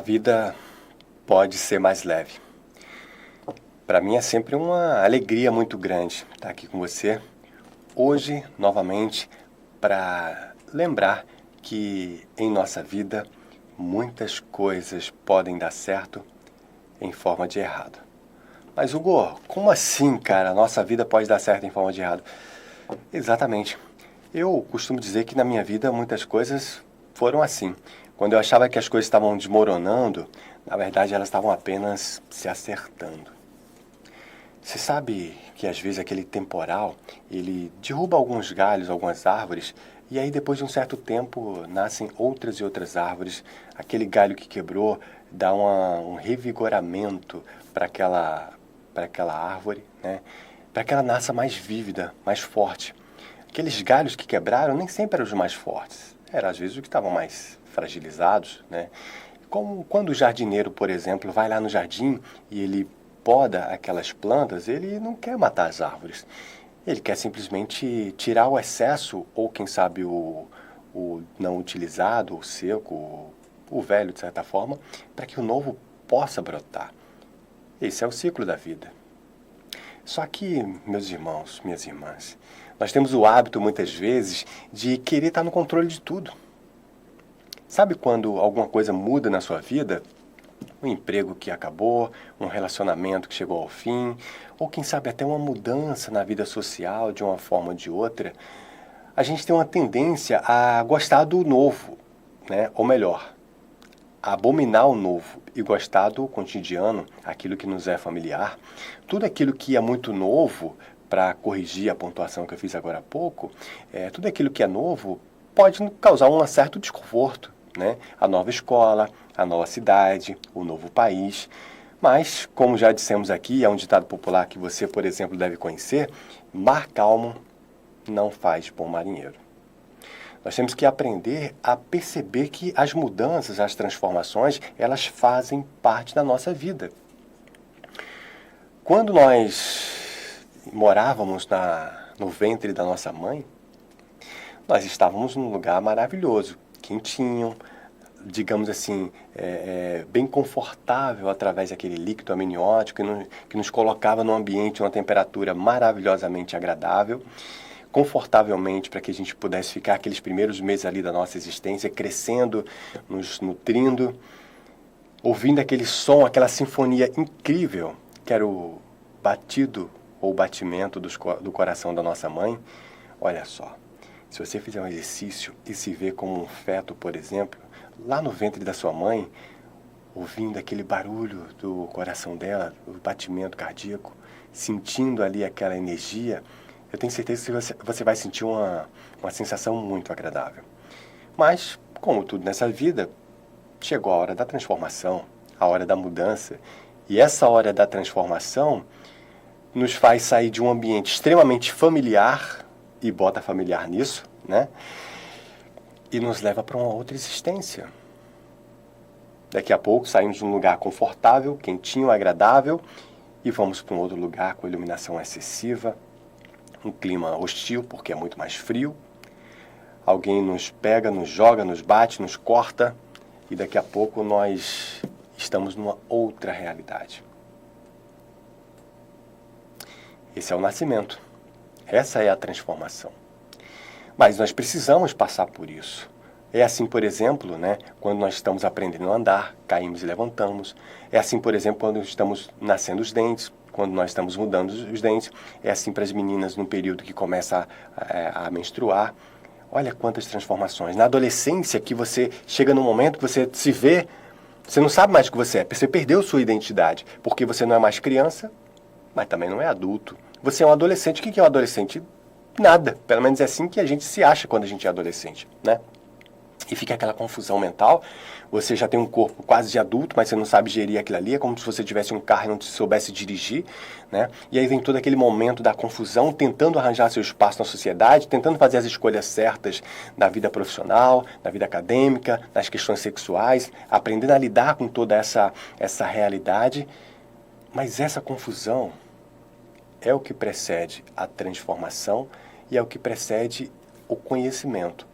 vida pode ser mais leve. Para mim é sempre uma alegria muito grande estar aqui com você hoje, novamente, para lembrar que em nossa vida muitas coisas podem dar certo em forma de errado. Mas Hugo, como assim, cara? Nossa vida pode dar certo em forma de errado? Exatamente. Eu costumo dizer que na minha vida muitas coisas foram assim. Quando eu achava que as coisas estavam desmoronando, na verdade elas estavam apenas se acertando. Você sabe que às vezes aquele temporal, ele derruba alguns galhos, algumas árvores, e aí depois de um certo tempo nascem outras e outras árvores. Aquele galho que quebrou dá um revigoramento para aquela árvore, né? Para que ela nasça mais vívida, mais forte. Aqueles galhos que quebraram nem sempre eram os mais fortes, eram às vezes os que estavam mais fragilizados, né? Como quando o jardineiro, por exemplo, vai lá no jardim e ele poda aquelas plantas, ele não quer matar as árvores. Ele quer simplesmente tirar o excesso, ou quem sabe o não utilizado, o seco, o velho de certa forma, para que o novo possa brotar. Esse é o ciclo da vida. Só que, meus irmãos, minhas irmãs, nós temos o hábito, muitas vezes, de querer estar no controle de tudo. Sabe quando alguma coisa muda na sua vida? Um emprego que acabou, um relacionamento que chegou ao fim, ou quem sabe até uma mudança na vida social de uma forma ou de outra. A gente tem uma tendência a gostar do novo, né? Ou melhor, a abominar o novo e gostar do cotidiano, aquilo que nos é familiar. Tudo aquilo que é muito novo, para corrigir a pontuação que eu fiz agora há pouco, tudo aquilo que é novo pode causar um certo desconforto, né? A nova escola, a nova cidade, o novo país. Mas, como já dissemos aqui, é um ditado popular que você, por exemplo, deve conhecer: mar calmo não faz bom marinheiro. Nós temos que aprender a perceber que as mudanças, as transformações, elas fazem parte da nossa vida. Quando nós morávamos no ventre da nossa mãe, nós estávamos num lugar maravilhoso, quentinho, digamos assim, bem confortável através daquele líquido amniótico que nos colocava num ambiente, uma temperatura maravilhosamente agradável, confortavelmente para que a gente pudesse ficar aqueles primeiros meses ali da nossa existência, crescendo, nos nutrindo, ouvindo aquele som, aquela sinfonia incrível, que era o batido ou batimento do coração da nossa mãe. Olha só, se você fizer um exercício e se ver como um feto, por exemplo, lá no ventre da sua mãe, ouvindo aquele barulho do coração dela, o batimento cardíaco, sentindo ali aquela energia, eu tenho certeza que você vai sentir uma sensação muito agradável. Mas, como tudo nessa vida, chegou a hora da transformação, a hora da mudança. E essa hora da transformação nos faz sair de um ambiente extremamente familiar, e bota familiar nisso, né? E nos leva para uma outra existência. Daqui a pouco saímos de um lugar confortável, quentinho, agradável, e vamos para um outro lugar com iluminação excessiva, um clima hostil porque é muito mais frio. Alguém nos pega, nos joga, nos bate, nos corta, e daqui a pouco nós estamos numa outra realidade. Esse é o nascimento. Essa é a transformação. Mas nós precisamos passar por isso. É assim, por exemplo, né, quando nós estamos aprendendo a andar, caímos e levantamos. É assim, por exemplo, quando estamos nascendo os dentes, quando nós estamos mudando os dentes. É assim para as meninas no período que começa a menstruar. Olha quantas transformações. Na adolescência, que você chega num momento que você se vê, você não sabe mais o que você é. Você perdeu sua identidade, porque você não é mais criança, mas também não é adulto. Você é um adolescente. O que é um adolescente? Nada. Pelo menos é assim que a gente se acha quando a gente é adolescente, né? E fica aquela confusão mental. Você já tem um corpo quase de adulto, mas você não sabe gerir aquilo ali. É como se você tivesse um carro e não soubesse dirigir, né? E aí vem todo aquele momento da confusão, tentando arranjar seu espaço na sociedade, tentando fazer as escolhas certas na vida profissional, na vida acadêmica, nas questões sexuais, aprendendo a lidar com toda essa realidade. Mas essa confusão é o que precede a transformação e é o que precede o conhecimento.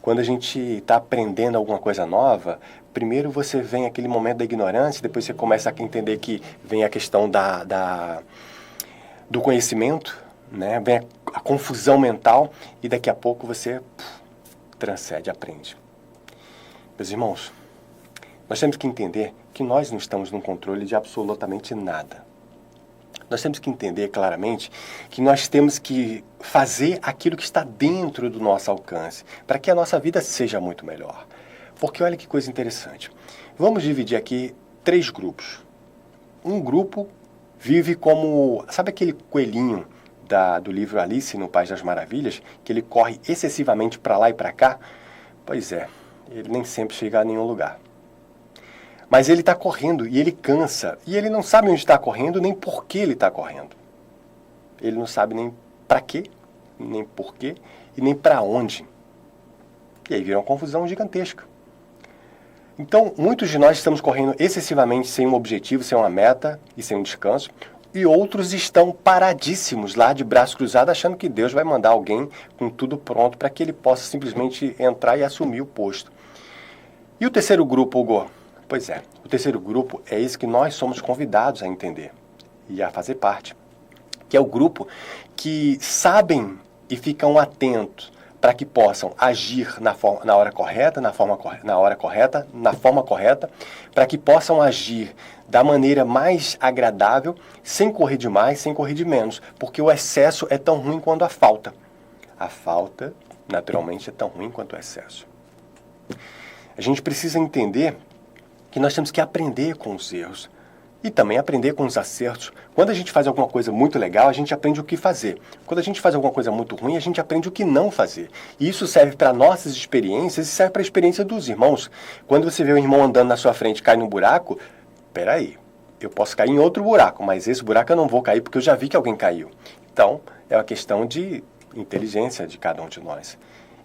Quando a gente está aprendendo alguma coisa nova, primeiro você vem aquele momento da ignorância, depois você começa a entender que vem a questão do conhecimento, né? Vem a confusão mental e daqui a pouco você transcende, aprende. Meus irmãos, nós temos que entender que nós não estamos no controle de absolutamente nada. Nós temos que entender claramente que nós temos que fazer aquilo que está dentro do nosso alcance, para que a nossa vida seja muito melhor. Porque olha que coisa interessante. Vamos dividir aqui 3 grupos. Um grupo vive como, sabe aquele coelhinho do livro Alice no País das Maravilhas, que ele corre excessivamente para lá e para cá? Pois é, ele nem sempre chega a nenhum lugar. Mas ele está correndo e ele cansa. E ele não sabe onde está correndo, nem por que ele está correndo. Ele não sabe nem para quê, nem por quê e nem para onde. E aí vira uma confusão gigantesca. Então, muitos de nós estamos correndo excessivamente sem um objetivo, sem uma meta e sem um descanso. E outros estão paradíssimos lá de braço cruzado, achando que Deus vai mandar alguém com tudo pronto para que ele possa simplesmente entrar e assumir o posto. E o terceiro grupo, Hugo? Pois é, o terceiro grupo é esse que nós somos convidados a entender e a fazer parte, que é o grupo que sabem e ficam atentos para que possam agir na hora correta, na forma correta, para que possam agir da maneira mais agradável, sem correr de mais, sem correr de menos, porque o excesso é tão ruim quanto a falta. A falta, naturalmente, é tão ruim quanto o excesso. A gente precisa entender que nós temos que aprender com os erros e também aprender com os acertos. Quando a gente faz alguma coisa muito legal, a gente aprende o que fazer. Quando a gente faz alguma coisa muito ruim, a gente aprende o que não fazer. E isso serve para nossas experiências e serve para a experiência dos irmãos. Quando você vê um irmão andando na sua frente e cai num buraco, peraí, eu posso cair em outro buraco, mas esse buraco eu não vou cair porque eu já vi que alguém caiu. Então, é uma questão de inteligência de cada um de nós.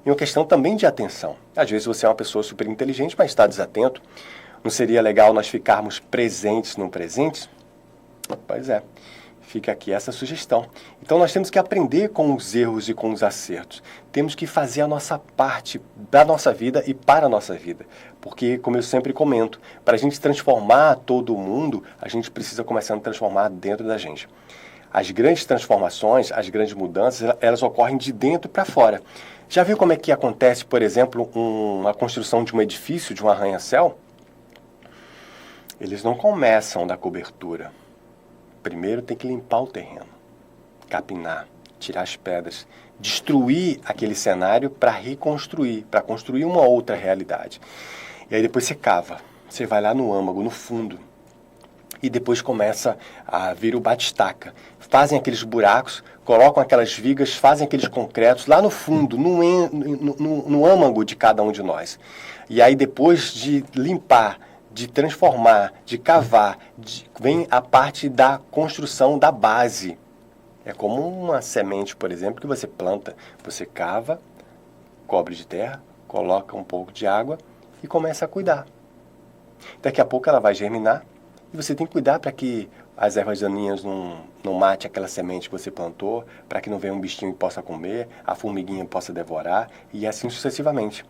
E uma questão também de atenção. Às vezes você é uma pessoa super inteligente, mas está desatento. Não seria legal nós ficarmos presentes no presente? Pois é, fica aqui essa sugestão. Então nós temos que aprender com os erros e com os acertos. Temos que fazer a nossa parte da nossa vida e para a nossa vida. Porque, como eu sempre comento, para a gente transformar todo o mundo, a gente precisa começar a transformar dentro da gente. As grandes transformações, as grandes mudanças, elas ocorrem de dentro para fora. Já viu como é que acontece, por exemplo, a construção de um edifício, de um arranha-céu? Eles não começam da cobertura. Primeiro tem que limpar o terreno, capinar, tirar as pedras, destruir aquele cenário para reconstruir, para construir uma outra realidade. E aí depois você cava, você vai lá no âmago, no fundo, e depois começa a vir o batistaca. Fazem aqueles buracos, colocam aquelas vigas, fazem aqueles concretos lá no fundo, no âmago de cada um de nós. E aí depois de limpar, de transformar, de cavar, vem a parte da construção da base. É como uma semente, por exemplo, que você planta, você cava, cobre de terra, coloca um pouco de água e começa a cuidar. Daqui a pouco ela vai germinar e você tem que cuidar para que as ervas daninhas não mate aquela semente que você plantou, para que não venha um bichinho que possa comer, a formiguinha possa devorar e assim sucessivamente.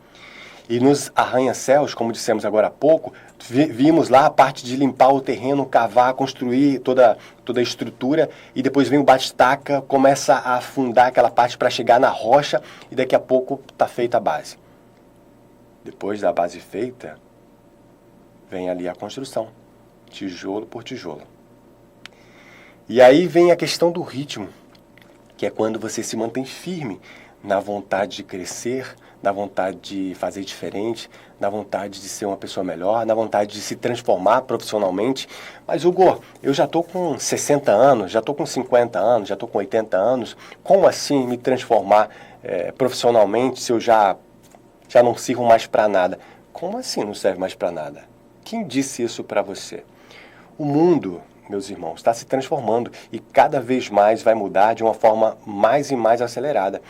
E nos arranha-céus, como dissemos agora há pouco, vimos lá a parte de limpar o terreno, cavar, construir toda a estrutura, e depois vem o batistaca, começa a afundar aquela parte para chegar na rocha, e daqui a pouco está feita a base. Depois da base feita, vem ali a construção, tijolo por tijolo. E aí vem a questão do ritmo, que é quando você se mantém firme na vontade de crescer, na vontade de fazer diferente, na vontade de ser uma pessoa melhor, na vontade de se transformar profissionalmente. Mas, Hugo, eu já estou com 60 anos, já estou com 50 anos, já estou com 80 anos. Como assim me transformar profissionalmente se eu já não sirvo mais para nada? Como assim não serve mais para nada? Quem disse isso para você? O mundo, meus irmãos, está se transformando e cada vez mais vai mudar de uma forma mais e mais acelerada.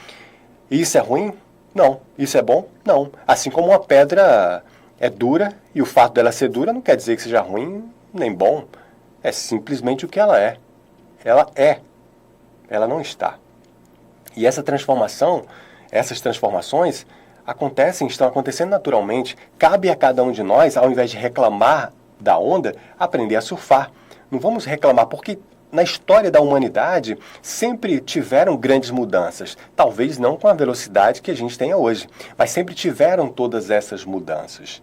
E isso é ruim? Não. Isso é bom? Não. Assim como uma pedra é dura, e o fato dela ser dura não quer dizer que seja ruim nem bom. É simplesmente o que ela é. Ela é. Ela não está. E essas transformações, acontecem, estão acontecendo naturalmente. Cabe a cada um de nós, ao invés de reclamar da onda, aprender a surfar. Não vamos reclamar, porque na história da humanidade sempre tiveram grandes mudanças. Talvez não com a velocidade que a gente tem hoje, mas sempre tiveram todas essas mudanças.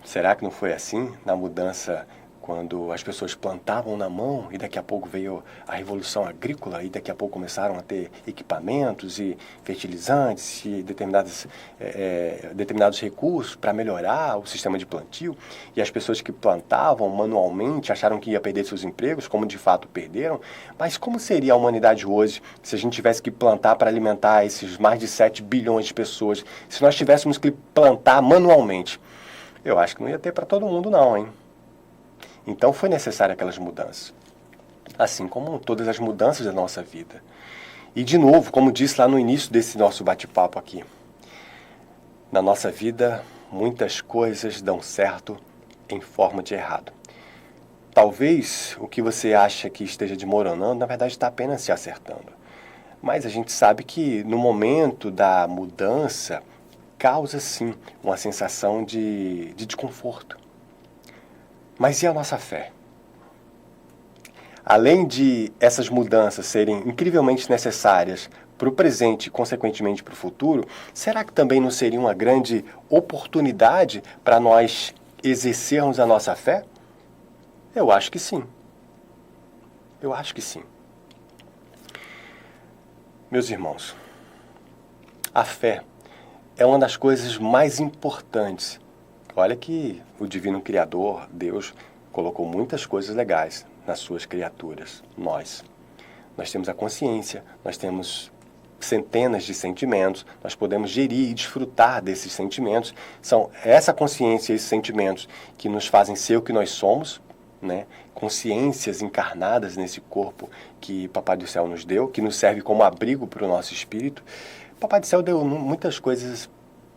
Será que não foi assim na mudança quando as pessoas plantavam na mão e daqui a pouco veio a revolução agrícola e daqui a pouco começaram a ter equipamentos e fertilizantes e determinados recursos para melhorar o sistema de plantio, e as pessoas que plantavam manualmente acharam que ia perder seus empregos, como de fato perderam? Mas como seria a humanidade hoje se a gente tivesse que plantar para alimentar esses mais de 7 bilhões de pessoas, se nós tivéssemos que plantar manualmente? Eu acho que não ia ter para todo mundo não, hein? Então foi necessário aquelas mudanças, assim como todas as mudanças da nossa vida. E de novo, como disse lá no início desse nosso bate-papo aqui, na nossa vida muitas coisas dão certo em forma de errado. Talvez o que você acha que esteja desmoronando, na verdade está apenas se acertando. Mas a gente sabe que no momento da mudança, causa sim uma sensação de desconforto. Mas e a nossa fé? Além de essas mudanças serem incrivelmente necessárias para o presente e, consequentemente, para o futuro, será que também não seria uma grande oportunidade para nós exercermos a nossa fé? Eu acho que sim. Eu acho que sim. Meus irmãos, a fé é uma das coisas mais importantes. Olha que o Divino Criador, Deus, colocou muitas coisas legais nas suas criaturas, nós. Nós temos a consciência, nós temos centenas de sentimentos, nós podemos gerir e desfrutar desses sentimentos. São essa consciência e esses sentimentos que nos fazem ser o que nós somos, né? Consciências encarnadas nesse corpo que Papai do Céu nos deu, que nos serve como abrigo para o nosso espírito. Papai do Céu deu muitas coisas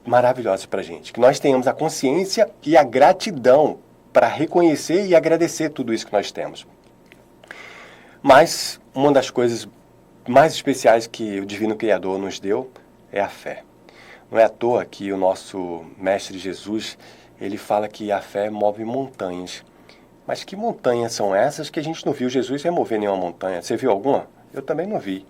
maravilhosas para a gente, que nós tenhamos a consciência e a gratidão para reconhecer e agradecer tudo isso que nós temos. Mas uma das coisas mais especiais que o Divino Criador nos deu é a fé. Não é à toa que o nosso Mestre Jesus, ele fala que a fé move montanhas. Mas que montanhas são essas que a gente não viu Jesus remover nenhuma montanha? Você viu alguma? Eu também não vi.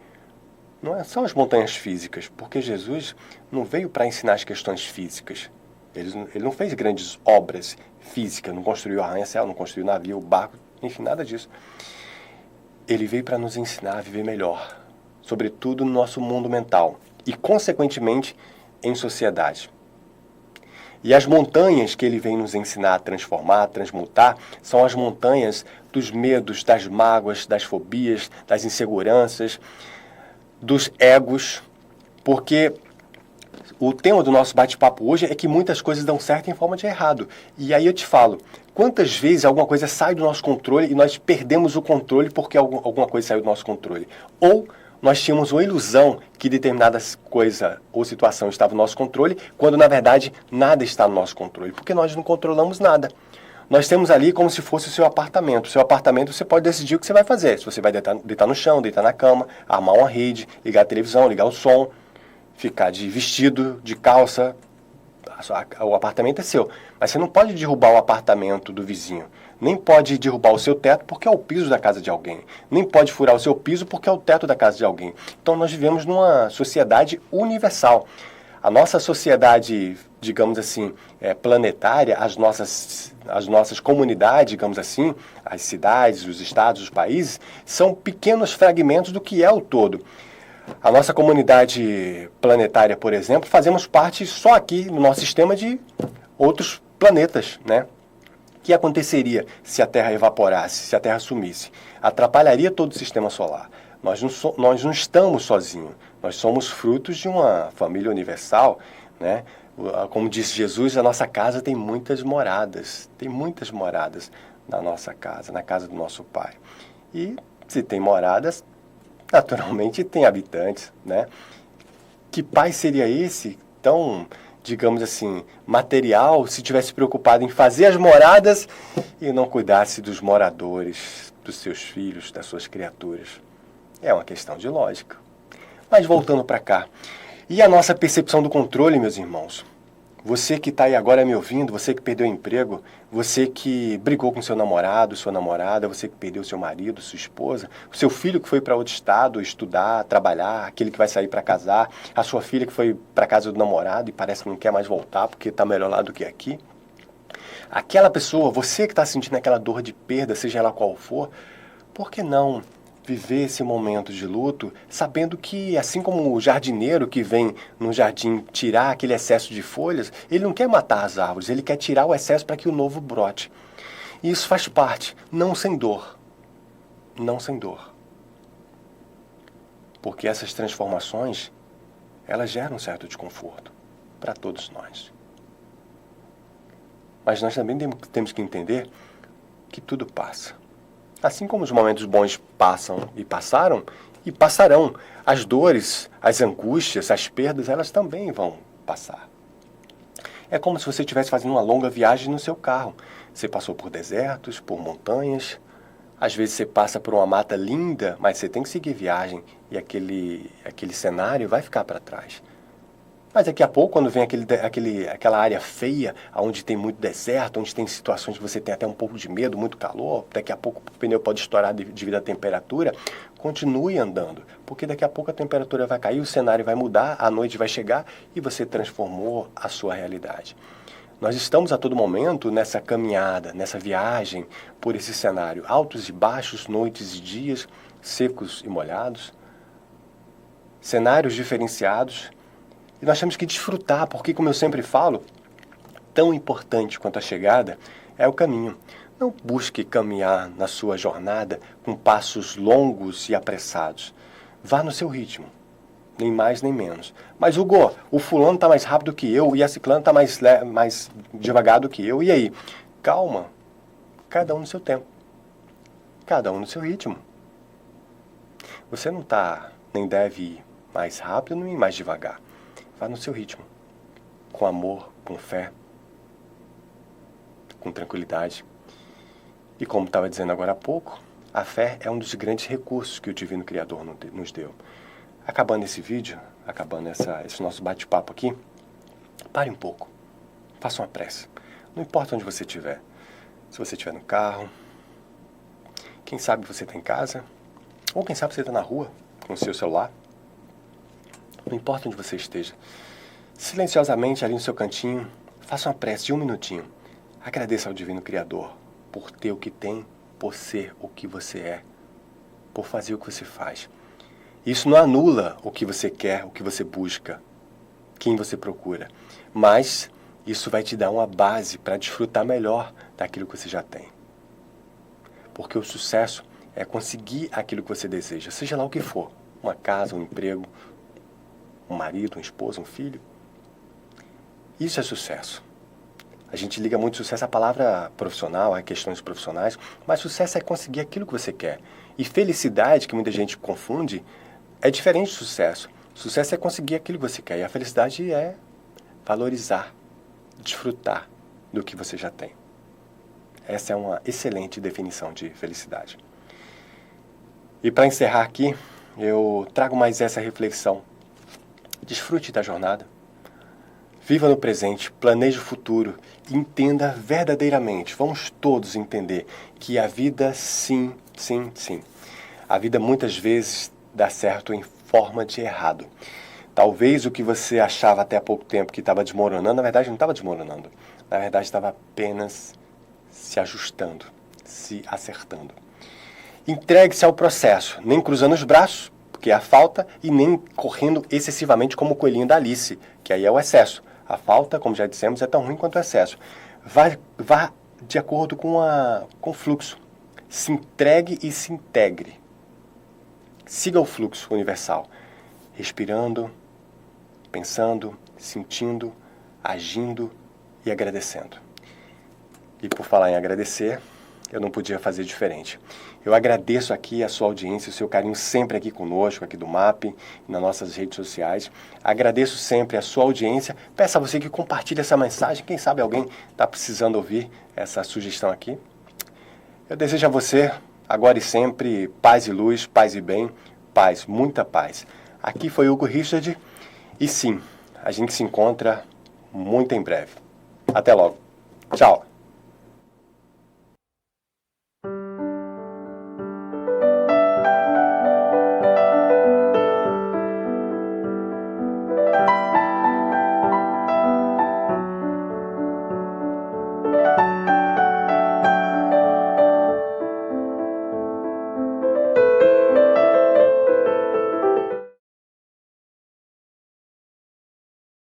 Não são as montanhas físicas, porque Jesus não veio para ensinar as questões físicas. Ele não fez grandes obras físicas, não construiu arranha-céu, não construiu navio, barco, enfim, nada disso. Ele veio para nos ensinar a viver melhor, sobretudo no nosso mundo mental e, consequentemente, em sociedade. E as montanhas que ele vem nos ensinar a transformar, a transmutar, são as montanhas dos medos, das mágoas, das fobias, das inseguranças, dos egos, porque o tema do nosso bate-papo hoje é que muitas coisas dão certo em forma de errado. E aí eu te falo, quantas vezes alguma coisa sai do nosso controle e nós perdemos o controle porque alguma coisa saiu do nosso controle? Ou nós tínhamos uma ilusão que determinada coisa ou situação estava no nosso controle, quando na verdade nada está no nosso controle, porque nós não controlamos nada. Nós temos ali como se fosse o seu apartamento. O seu apartamento você pode decidir o que você vai fazer. Se você vai deitar no chão, deitar na cama, armar uma rede, ligar a televisão, ligar o som, ficar de vestido, de calça. O apartamento é seu. Mas você não pode derrubar o apartamento do vizinho. Nem pode derrubar o seu teto porque é o piso da casa de alguém. Nem pode furar o seu piso porque é o teto da casa de alguém. Então nós vivemos numa sociedade universal. A nossa sociedade, digamos assim, planetária, as nossas comunidades, digamos assim, as cidades, os estados, os países, são pequenos fragmentos do que é o todo. A nossa comunidade planetária, por exemplo, fazemos parte só aqui no nosso sistema de outros planetas, né? O que aconteceria se a Terra evaporasse, se a Terra sumisse? Atrapalharia todo o sistema solar. Nós não estamos sozinhos. Nós somos frutos de uma família universal, né? Como disse Jesus, a nossa casa tem muitas moradas. Tem muitas moradas na nossa casa, na casa do nosso Pai. E se tem moradas, naturalmente tem habitantes, né? Que pai seria esse tão, digamos assim, material, se tivesse preocupado em fazer as moradas e não cuidasse dos moradores, dos seus filhos, das suas criaturas? É uma questão de lógica. Mas voltando para cá, E a nossa percepção do controle, meus irmãos? Você que está aí agora me ouvindo, você que perdeu o emprego, você que brigou com seu namorado, sua namorada, você que perdeu seu marido, sua esposa, o seu filho que foi para outro estado estudar, trabalhar, aquele que vai sair para casar, a sua filha que foi para casa do namorado e parece que não quer mais voltar porque está melhor lá do que aqui. Aquela pessoa, você que está sentindo aquela dor de perda, seja ela qual for, por que não viver esse momento de luto, sabendo que, assim como o jardineiro que vem no jardim tirar aquele excesso de folhas, ele não quer matar as árvores, ele quer tirar o excesso para que o novo brote. E isso faz parte, não sem dor. Não sem dor. Porque essas transformações, elas geram um certo desconforto para todos nós. Mas nós também temos que entender que tudo passa. Assim como os momentos bons passam e passaram, e passarão, as dores, as angústias, as perdas, elas também vão passar. É como se você estivesse fazendo uma longa viagem no seu carro. Você passou por desertos, por montanhas, às vezes você passa por uma mata linda, mas você tem que seguir viagem e aquele cenário vai ficar para trás. Mas daqui a pouco, quando vem aquela área feia, onde tem muito deserto, onde tem situações que você tem até um pouco de medo, muito calor, daqui a pouco o pneu pode estourar devido à temperatura, continue andando, porque daqui a pouco a temperatura vai cair, o cenário vai mudar, a noite vai chegar e você transformou a sua realidade. Nós estamos a todo momento nessa caminhada, nessa viagem por esse cenário, altos e baixos, noites e dias, secos e molhados, cenários diferenciados. E nós temos que desfrutar, porque, como eu sempre falo, tão importante quanto a chegada é o caminho. Não busque caminhar na sua jornada com passos longos e apressados. Vá no seu ritmo, nem mais nem menos. Mas, Hugo, o fulano está mais rápido que eu e a ciclana está mais devagar do que eu. E aí? Calma, cada um no seu tempo, cada um no seu ritmo. Você não está, nem deve ir mais rápido nem mais devagar. Vá no seu ritmo, com amor, com fé, com tranquilidade. E como estava dizendo agora há pouco, a fé é um dos grandes recursos que o Divino Criador nos deu. Acabando esse vídeo, acabando esse nosso bate-papo aqui, pare um pouco, faça uma prece. Não importa onde você estiver, se você estiver no carro, quem sabe você está em casa, ou quem sabe você está na rua com o seu celular. Não importa onde você esteja, silenciosamente ali no seu cantinho, faça uma prece de 1 minutinho. Agradeça ao Divino Criador por ter o que tem, por ser o que você é, por fazer o que você faz. Isso não anula o que você quer, o que você busca, quem você procura, mas isso vai te dar uma base para desfrutar melhor daquilo que você já tem. Porque o sucesso é conseguir aquilo que você deseja, seja lá o que for, uma casa, um emprego, um marido, uma esposa, um filho. Isso é sucesso. A gente liga muito sucesso à palavra profissional, a questões profissionais, mas sucesso é conseguir aquilo que você quer. E felicidade, que muita gente confunde, é diferente de sucesso. Sucesso é conseguir aquilo que você quer. E a felicidade é valorizar, desfrutar do que você já tem. Essa é uma excelente definição de felicidade. E para encerrar aqui, eu trago mais essa reflexão. Desfrute da jornada. Viva no presente, planeje o futuro e entenda verdadeiramente, vamos todos entender que a vida sim. A vida muitas vezes dá certo em forma de errado. Talvez o que você achava até há pouco tempo que estava desmoronando, na verdade não estava desmoronando. Na verdade estava apenas se ajustando, se acertando. Entregue-se ao processo, nem cruzando os braços, que é a falta, e nem correndo excessivamente como o coelhinho da Alice, que aí é o excesso. A falta, como já dissemos, é tão ruim quanto o excesso. Vá de acordo com o fluxo. Se entregue e se integre. Siga o fluxo universal. Respirando, pensando, sentindo, agindo e agradecendo. E por falar em agradecer, eu não podia fazer diferente. Eu agradeço aqui a sua audiência, o seu carinho sempre aqui conosco, aqui do MAP, nas nossas redes sociais. Agradeço sempre a sua audiência. Peço a você que compartilhe essa mensagem. Quem sabe alguém está precisando ouvir essa sugestão aqui. Eu desejo a você, agora e sempre, paz e luz, paz e bem, paz, muita paz. Aqui foi Hugo Richard E sim, a gente se encontra muito em breve. Até logo. Tchau!